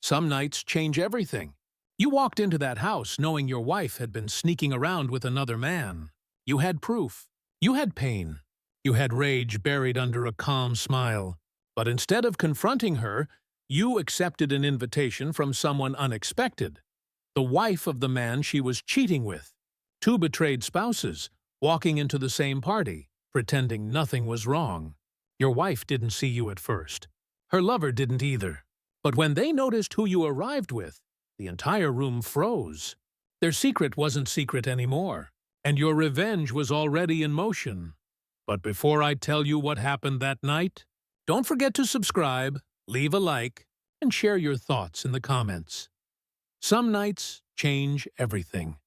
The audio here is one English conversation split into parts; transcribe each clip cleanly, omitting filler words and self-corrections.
Some nights change everything. You walked into that house knowing your wife had been sneaking around with another man. You had proof. You had pain. You had rage buried under a calm smile. But instead of confronting her, you accepted an invitation from someone unexpected. The wife of the man she was cheating with. Two betrayed spouses, walking into the same party, pretending nothing was wrong. Your wife didn't see you at first. Her lover didn't either. But when they noticed who you arrived with, the entire room froze. Their secret wasn't secret anymore, and your revenge was already in motion. But before I tell you what happened that night, don't forget to subscribe, leave a like, and share your thoughts in the comments. Some nights change everything.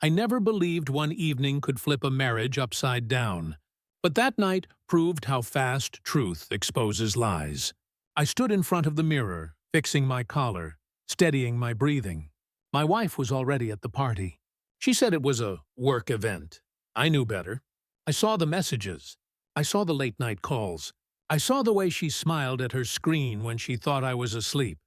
I never believed one evening could flip a marriage upside down, but that night proved how fast truth exposes lies. I stood in front of the mirror, fixing my collar, steadying my breathing. My wife was already at the party. She said it was a work event. I knew better. I saw the messages. I saw the late-night calls. I saw the way she smiled at her screen when she thought I was asleep.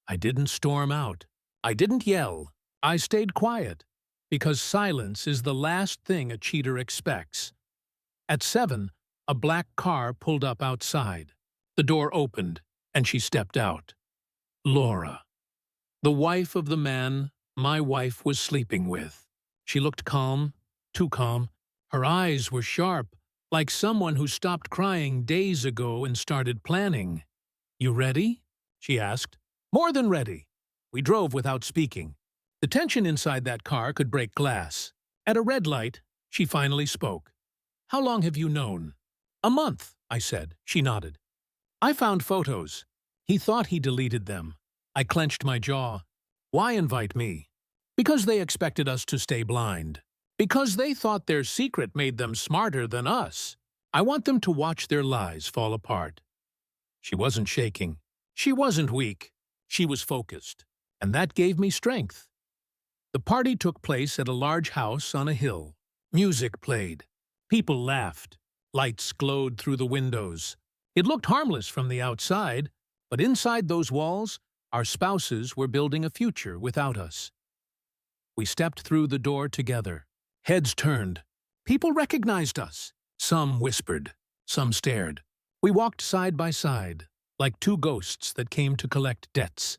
I didn't storm out. I didn't yell. I stayed quiet, because silence is the last thing a cheater expects. At 7, a black car pulled up outside. The door opened, and she stepped out. Laura. The wife of the man my wife was sleeping with. She looked calm, too calm. Her eyes were sharp, like someone who stopped crying days ago and started planning. "You ready?" she asked. "More than ready." We drove without speaking. The tension inside that car could break glass. At a red light, she finally spoke. "How long have you known?" "A month," I said. She nodded. "I found photos." He thought he deleted them. I clenched my jaw. Why invite me? Because they expected us to stay blind. Because they thought their secret made them smarter than us. I want them to watch their lies fall apart. She wasn't shaking. She wasn't weak. She was focused. And that gave me strength. The party took place at a large house on a hill. Music played. People laughed. Lights glowed through the windows. It looked harmless from the outside, but inside those walls, our spouses were building a future without us. We stepped through the door together. Heads turned. People recognized us. Some whispered. Some stared. We walked side by side, like two ghosts that came to collect debts.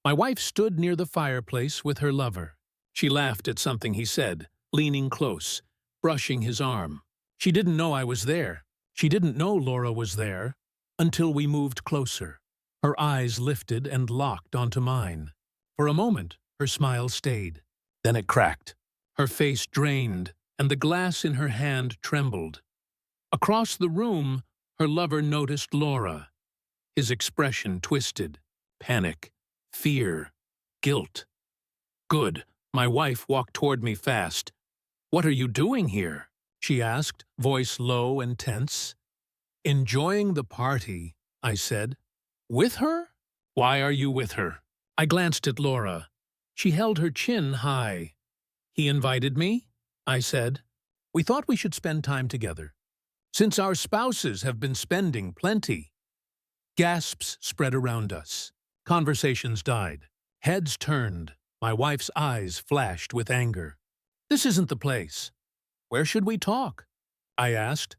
My wife stood near the fireplace with her lover. She laughed at something he said, leaning close, brushing his arm. She didn't know I was there. She didn't know Laura was there until we moved closer. Her eyes lifted and locked onto mine. For a moment, her smile stayed. Then it cracked. Her face drained, and the glass in her hand trembled. Across the room, her lover noticed Laura. His expression twisted. Panic. Fear. Guilt. Good. My wife walked toward me fast. "What are you doing here?" she asked, voice low and tense. "Enjoying the party," I said. "With her? Why are you with her?" I glanced at Laura. She held her chin high. "He invited me," I said. "We thought we should spend time together. Since our spouses have been spending plenty." Gasps spread around us. Conversations died. Heads turned. My wife's eyes flashed with anger. "This isn't the place." "Where should we talk?" I asked.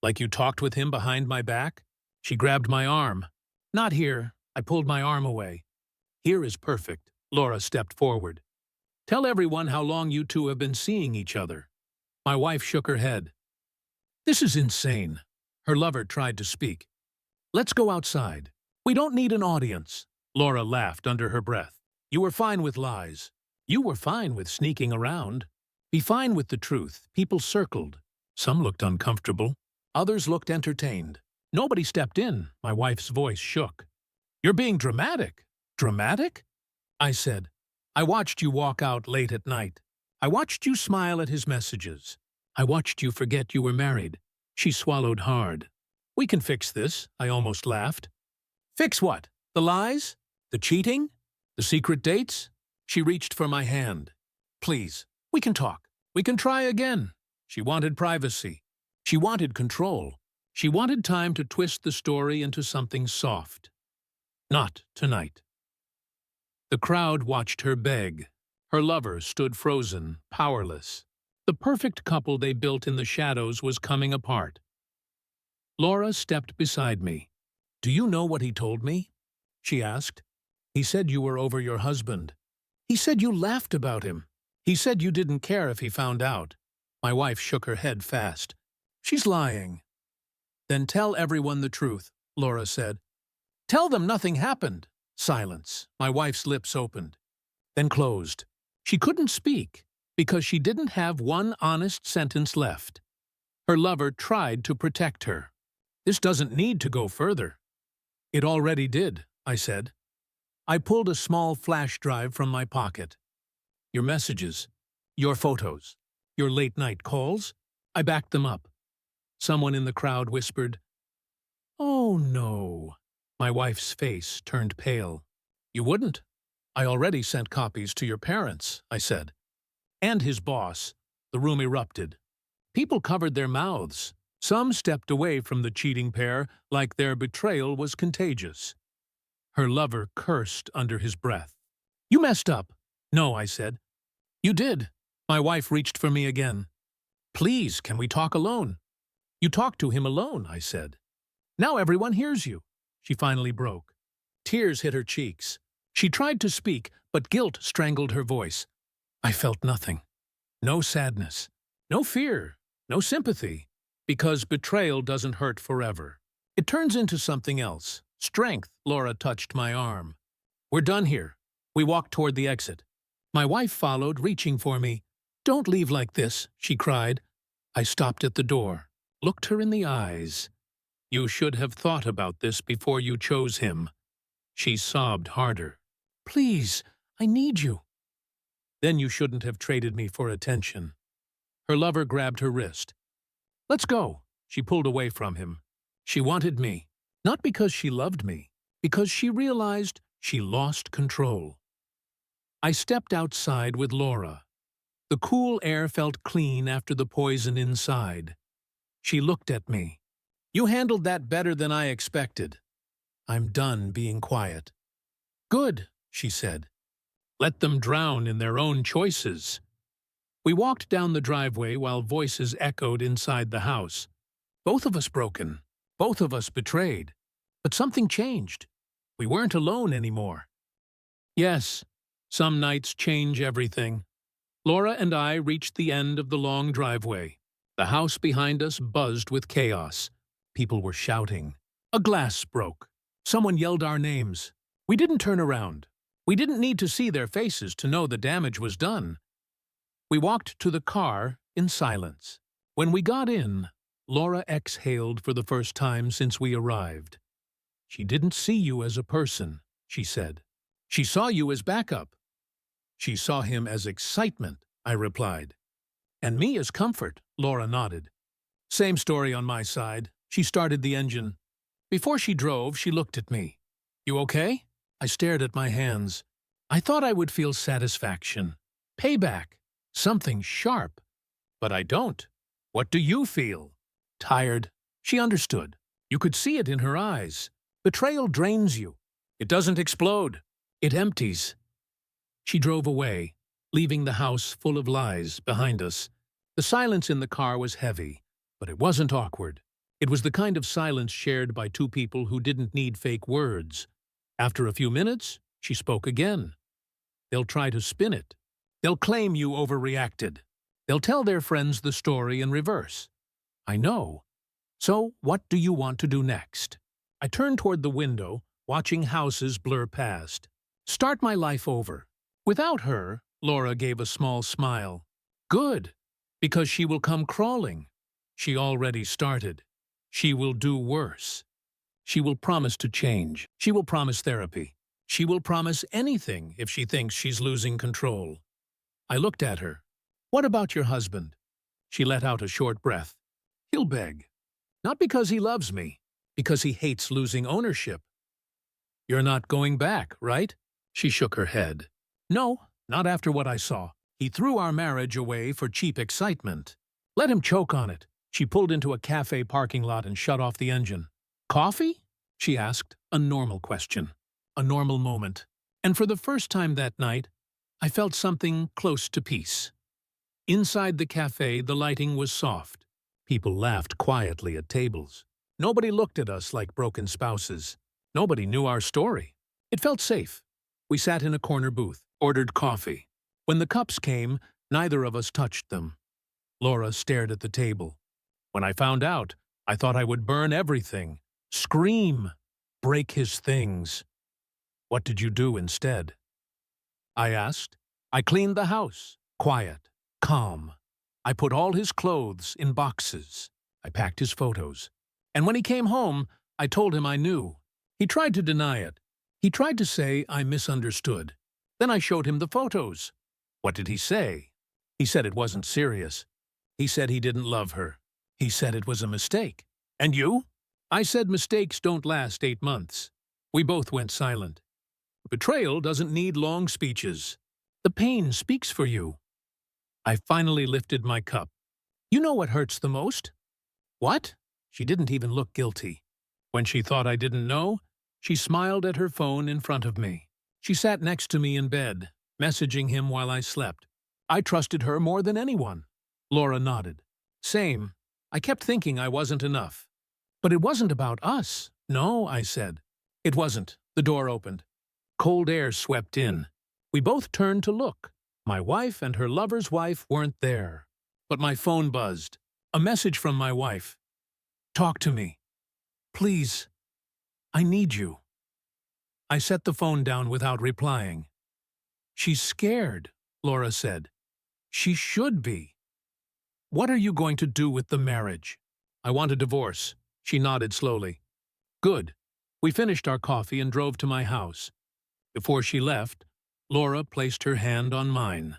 "Like you talked with him behind my back?" She grabbed my arm. "Not here." I pulled my arm away. "Here is perfect." Laura stepped forward. "Tell everyone how long you two have been seeing each other." My wife shook her head. "This is insane." Her lover tried to speak. "Let's go outside." "We don't need an audience." Laura laughed under her breath. "You were fine with lies. You were fine with sneaking around. Be fine with the truth." People circled. Some looked uncomfortable. Others looked entertained. Nobody stepped in. My wife's voice shook. "You're being dramatic." "Dramatic?" I said. "I watched you walk out late at night. I watched you smile at his messages. I watched you forget you were married." She swallowed hard. "We can fix this," I almost laughed. "Fix what? The lies? The cheating? The secret dates?" She reached for my hand. "Please, we can talk. We can try again." She wanted privacy. She wanted control. She wanted time to twist the story into something soft. Not tonight. The crowd watched her beg. Her lover stood frozen, powerless. The perfect couple they built in the shadows was coming apart. Laura stepped beside me. "Do you know what he told me?" she asked. "He said you were over your husband. He said you laughed about him. He said you didn't care if he found out." My wife shook her head fast. "She's lying." "Then tell everyone the truth," Laura said. "Tell them nothing happened." Silence. My wife's lips opened, then closed. She couldn't speak because she didn't have one honest sentence left. Her lover tried to protect her. "This doesn't need to go further." "It already did," I said. I pulled a small flash drive from my pocket. "Your messages, your photos, your late-night calls." I backed them up. Someone in the crowd whispered, "Oh, no." My wife's face turned pale. "You wouldn't. I already sent copies to your parents," I said. "And his boss." The room erupted. People covered their mouths. Some stepped away from the cheating pair like their betrayal was contagious. Her lover cursed under his breath. "You messed up." "No," I said. "You did." My wife reached for me again. "Please, can we talk alone?" "You talked to him alone," I said. "Now everyone hears you." She finally broke. Tears hit her cheeks. She tried to speak, but guilt strangled her voice. I felt nothing. No sadness. No fear. No sympathy. Because betrayal doesn't hurt forever. It turns into something else. Strength. Laura touched my arm. "We're done here." We walked toward the exit. My wife followed, reaching for me. "Don't leave like this," she cried. I stopped at the door, looked her in the eyes. "You should have thought about this before you chose him." She sobbed harder. "Please, I need you." "Then you shouldn't have traded me for attention." Her lover grabbed her wrist. "Let's go." She pulled away from him. She wanted me, not because she loved me, because she realized she lost control. I stepped outside with Laura. The cool air felt clean after the poison inside. She looked at me. "You handled that better than I expected." "I'm done being quiet." "Good," she said. "Let them drown in their own choices." We walked down the driveway while voices echoed inside the house. Both of us broken. Both of us betrayed. But something changed. We weren't alone anymore. Yes, some nights change everything. Laura and I reached the end of the long driveway. The house behind us buzzed with chaos. People were shouting. A glass broke. Someone yelled our names. We didn't turn around. We didn't need to see their faces to know the damage was done. We walked to the car in silence. When we got in, Laura exhaled for the first time since we arrived. "She didn't see you as a person," she said. "She saw you as backup." "She saw him as excitement," I replied. "And me as comfort," Laura nodded. "Same story on my side." She started the engine. Before she drove, she looked at me. "You okay?" I stared at my hands. I thought I would feel satisfaction. Payback. Something sharp. But I don't. "What do you feel?" "Tired." She understood. You could see it in her eyes. Betrayal drains you. It doesn't explode. It empties. She drove away, leaving the house full of lies behind us. The silence in the car was heavy, but it wasn't awkward. It was the kind of silence shared by two people who didn't need fake words. After a few minutes, she spoke again. "They'll try to spin it. They'll claim you overreacted. They'll tell their friends the story in reverse." "I know. So what do you want to do next?" I turned toward the window, watching houses blur past. "Start my life over." Without her, Laura gave a small smile. "Good, because she will come crawling." She already started. She will do worse. She will promise to change. She will promise therapy. She will promise anything if she thinks she's losing control. I looked at her. "What about your husband?" She let out a short breath. "He'll beg. Not because he loves me, because he hates losing ownership." "You're not going back, right?" She shook her head. "No, not after what I saw. He threw our marriage away for cheap excitement. Let him choke on it." She pulled into a cafe parking lot and shut off the engine. "Coffee?" she asked, a normal question. A normal moment. And for the first time that night, I felt something close to peace. Inside the cafe, the lighting was soft. People laughed quietly at tables. Nobody looked at us like broken spouses. Nobody knew our story. It felt safe. We sat in a corner booth, ordered coffee. When the cups came, neither of us touched them. Laura stared at the table. When I found out, I thought I would burn everything, scream, break his things. What did you do instead? I asked. I cleaned the house, quiet, calm. I put all his clothes in boxes. I packed his photos. And when he came home, I told him I knew. He tried to deny it. He tried to say I misunderstood. Then I showed him the photos. What did he say? He said it wasn't serious. He said he didn't love her. He said it was a mistake. And you? I said mistakes don't last 8 months. We both went silent. Betrayal doesn't need long speeches. The pain speaks for you. I finally lifted my cup. You know what hurts the most? What? She didn't even look guilty. When she thought I didn't know, she smiled at her phone in front of me. She sat next to me in bed, messaging him while I slept. I trusted her more than anyone. Laura nodded. Same. I kept thinking I wasn't enough. But it wasn't about us. No, I said. It wasn't. The door opened. Cold air swept in. We both turned to look. My wife and her lover's wife weren't there. But my phone buzzed. A message from my wife. Talk to me. Please. I need you. I set the phone down without replying. She's scared, Laura said. She should be. What are you going to do with the marriage? I want a divorce. She nodded slowly. Good. We finished our coffee and drove to my house. Before she left, Laura placed her hand on mine.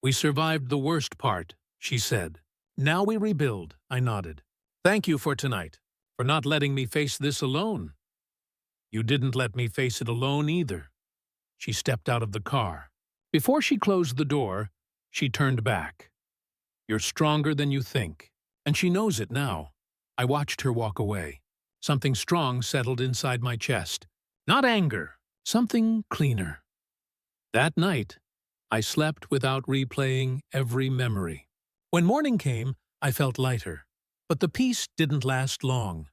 We survived the worst part, she said. Now we rebuild, I nodded. Thank you for tonight, for not letting me face this alone. You didn't let me face it alone either. She stepped out of the car. Before she closed the door, she turned back. You're stronger than you think, and she knows it now. I watched her walk away. Something strong settled inside my chest. Not anger, something cleaner. That night, I slept without replaying every memory. When morning came, I felt lighter. But the peace didn't last long.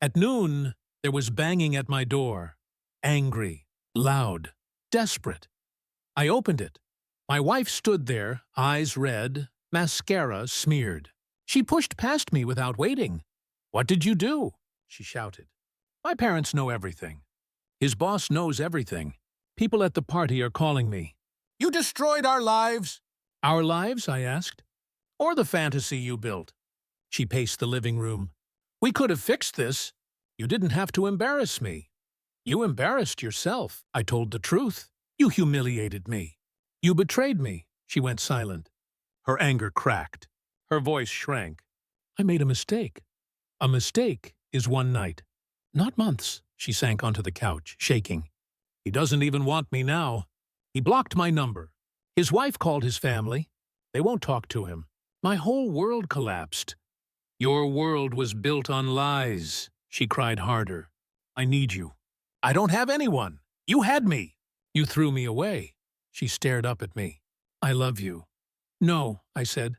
At noon, there was banging at my door. Angry, loud, desperate. I opened it. My wife stood there, eyes red, mascara smeared. She pushed past me without waiting. What did you do? She shouted. My parents know everything. His boss knows everything. People at the party are calling me. You destroyed our lives. Our lives? I asked. Or the fantasy you built. She paced the living room. We could have fixed this. You didn't have to embarrass me. You embarrassed yourself. I told the truth. You humiliated me. You betrayed me. She went silent. Her anger cracked. Her voice shrank. I made a mistake. A mistake is one night. Not months. She sank onto the couch, shaking. He doesn't even want me now. He blocked my number. His wife called his family. They won't talk to him. My whole world collapsed. Your world was built on lies. She cried harder. I need you. I don't have anyone. You had me. You threw me away. She stared up at me. I love you. No, I said.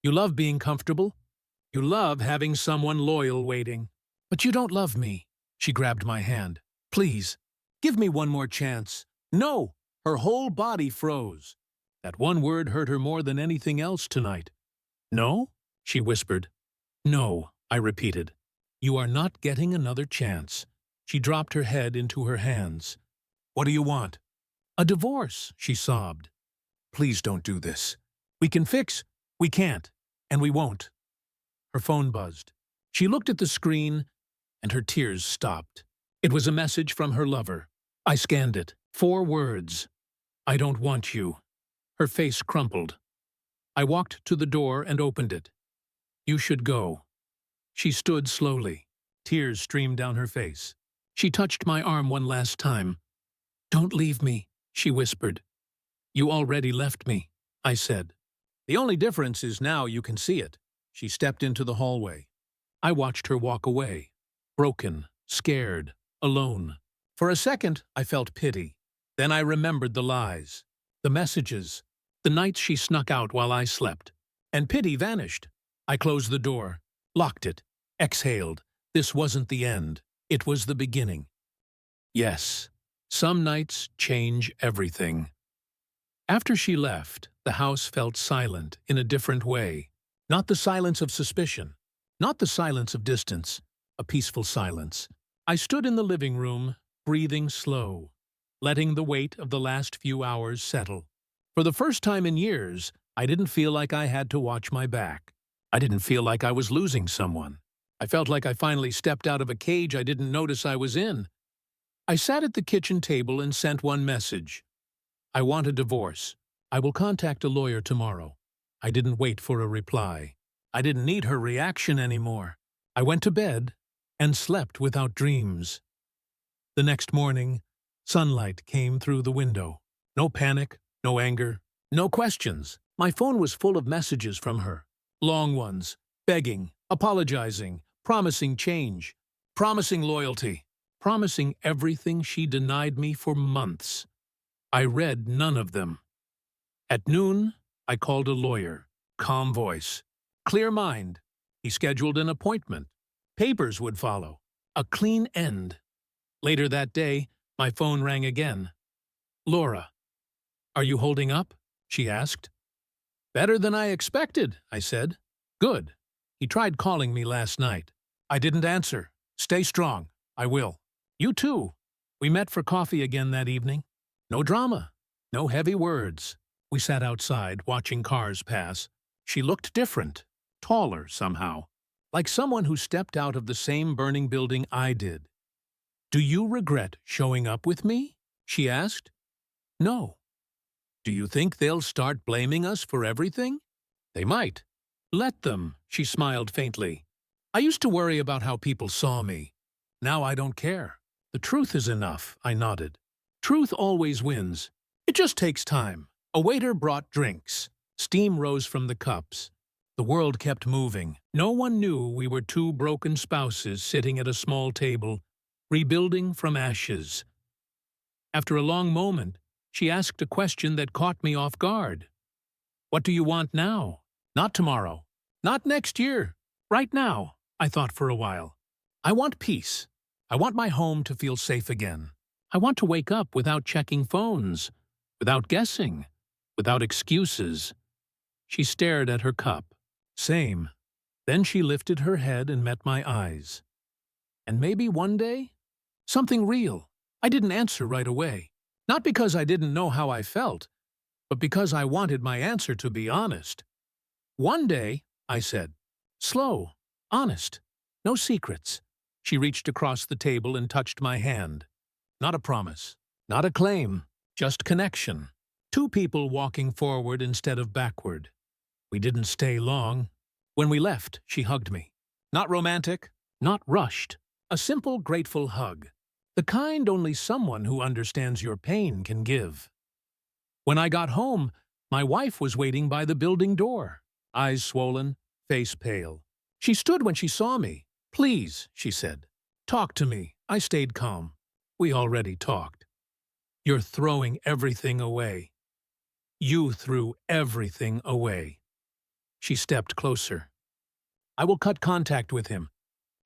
You love being comfortable. You love having someone loyal waiting. But you don't love me. She grabbed my hand. Please, give me one more chance. No! Her whole body froze. That one word hurt her more than anything else tonight. No? She whispered. No, I repeated. You are not getting another chance. She dropped her head into her hands. What do you want? A divorce, she sobbed. Please don't do this. We can fix. We can't. And we won't. Her phone buzzed. She looked at the screen, and her tears stopped. It was a message from her lover. I scanned it. 4 words. I don't want you. Her face crumpled. I walked to the door and opened it. You should go. She stood slowly. Tears streamed down her face. She touched my arm one last time. Don't leave me, she whispered. You already left me, I said. The only difference is now you can see it. She stepped into the hallway. I watched her walk away. Broken, scared, alone. For a second, I felt pity. Then I remembered the lies, the messages, the nights she snuck out while I slept. And pity vanished. I closed the door, locked it, exhaled. This wasn't the end. It was the beginning. Yes, some nights change everything. After she left, the house felt silent in a different way. Not the silence of suspicion, not the silence of distance, a peaceful silence. I stood in the living room, breathing slow, letting the weight of the last few hours settle. For the first time in years, I didn't feel like I had to watch my back. I didn't feel like I was losing someone. I felt like I finally stepped out of a cage I didn't notice I was in. I sat at the kitchen table and sent one message. I want a divorce. I will contact a lawyer tomorrow. I didn't wait for a reply. I didn't need her reaction anymore. I went to bed and slept without dreams. The next morning, sunlight came through the window. No panic, no anger, no questions. My phone was full of messages from her. Long ones, begging, apologizing, promising change, promising loyalty, promising everything she denied me for months. I read none of them. At noon, I called a lawyer. Calm voice. Clear mind. He scheduled an appointment. Papers would follow. A clean end. Later that day, my phone rang again. "Laura, are you holding up?" she asked. "Better than I expected," I said. "Good. He tried calling me last night. I didn't answer. Stay strong. I will. You too." We met for coffee again that evening. No drama. No heavy words. We sat outside, watching cars pass. She looked different. Taller, somehow. Like someone who stepped out of the same burning building I did. "Do you regret showing up with me?" she asked. "No." "Do you think they'll start blaming us for everything?" "They might." "Let them," she smiled faintly. "I used to worry about how people saw me. Now I don't care. The truth is enough," I nodded. Truth always wins. It just takes time. A waiter brought drinks. Steam rose from the cups. The world kept moving. No one knew we were two broken spouses sitting at a small table, rebuilding from ashes. After a long moment, she asked a question that caught me off guard. "What do you want now?" "Not tomorrow. Not next year. Right now," I thought for a while. "I want peace. I want my home to feel safe again. I want to wake up without checking phones, without guessing, without excuses." She stared at her cup. Same. Then she lifted her head and met my eyes. "And maybe one day? Something real." I didn't answer right away. Not because I didn't know how I felt, but because I wanted my answer to be honest. "One day," I said. "Slow, honest, no secrets." She reached across the table and touched my hand. Not a promise, not a claim, just connection. Two people walking forward instead of backward. We didn't stay long. When we left, she hugged me. Not romantic, not rushed. A simple, grateful hug. The kind only someone who understands your pain can give. When I got home, my wife was waiting by the building door. Eyes swollen, face pale. She stood when she saw me. "Please," she said. "Talk to me." I stayed calm. We already talked. "You're throwing everything away." "You threw everything away." She stepped closer. "I will cut contact with him.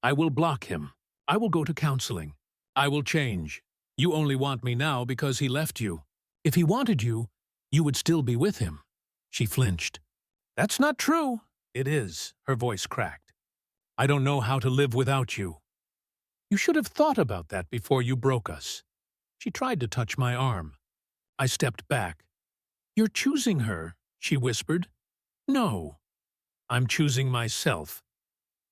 I will block him. I will go to counseling. I will change. You only want me now because he left you. If he wanted you, you would still be with him." She flinched. "That's not true." "It is," her voice cracked. "I don't know how to live without you." "You should have thought about that before you broke us." She tried to touch my arm. I stepped back. "You're choosing her," she whispered. "No. I'm choosing myself."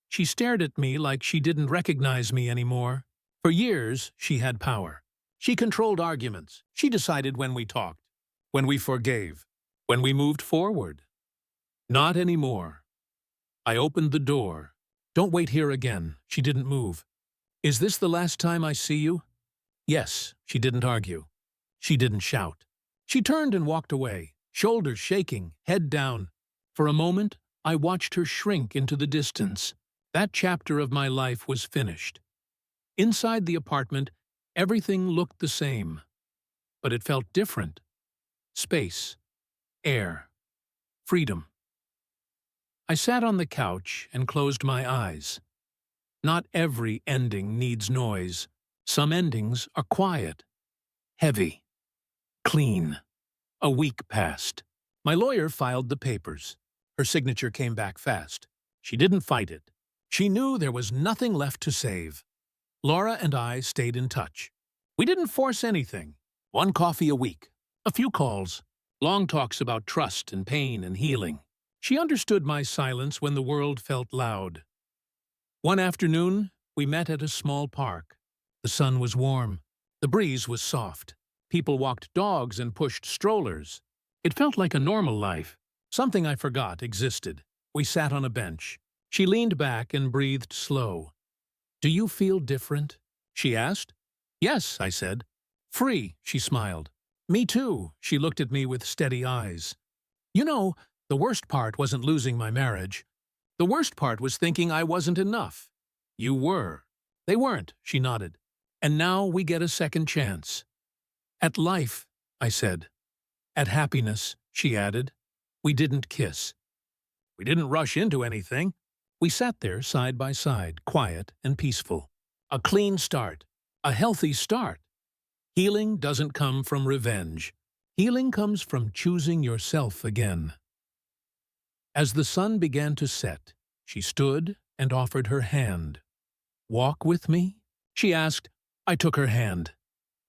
She stared at me like she didn't recognize me anymore. For years, she had power. She controlled arguments. She decided when we talked, when we forgave, when we moved forward. Not anymore. I opened the door. "Don't wait here again." She didn't move. "Is this the last time I see you?" "Yes." She didn't argue. She didn't shout. She turned and walked away, shoulders shaking, head down. For a moment, I watched her shrink into the distance. That chapter of my life was finished. Inside the apartment, everything looked the same. but it felt different. Space, air, freedom. I sat on the couch and closed my eyes. Not every ending needs noise. Some endings are quiet, heavy, clean. A week passed. My lawyer filed the papers. Her signature came back fast. She didn't fight it. She knew there was nothing left to save. Laura and I stayed in touch. We didn't force anything. One coffee a week, a few calls, long talks about trust and pain and healing. She understood my silence when the world felt loud. One afternoon, we met at a small park. The sun was warm. The breeze was soft. People walked dogs and pushed strollers. It felt like a normal life. Something I forgot existed. We sat on a bench. She leaned back and breathed slow. "Do you feel different?" she asked. "Yes," I said. "Free," she smiled. "Me too," she looked at me with steady eyes. "You know, the worst part wasn't losing my marriage. The worst part was thinking I wasn't enough." "You were." "They weren't," she nodded. "And now we get a second chance." "At life," I said. "At happiness," she added. We didn't kiss. We didn't rush into anything. We sat there side by side, quiet and peaceful. A clean start. A healthy start. Healing doesn't come from revenge. Healing comes from choosing yourself again. As the sun began to set, she stood and offered her hand. "Walk with me?" she asked. I took her hand.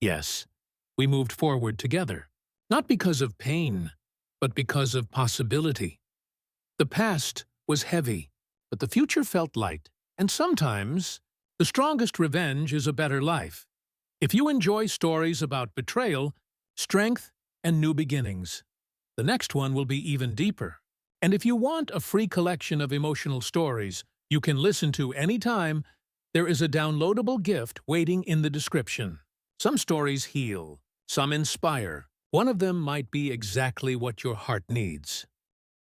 Yes. We moved forward together. Not because of pain, but because of possibility. The past was heavy, but the future felt light. And sometimes, the strongest revenge is a better life. If you enjoy stories about betrayal, strength, and new beginnings, the next one will be even deeper. And if you want a free collection of emotional stories you can listen to anytime, there is a downloadable gift waiting in the description. Some stories heal, some inspire. One of them might be exactly what your heart needs.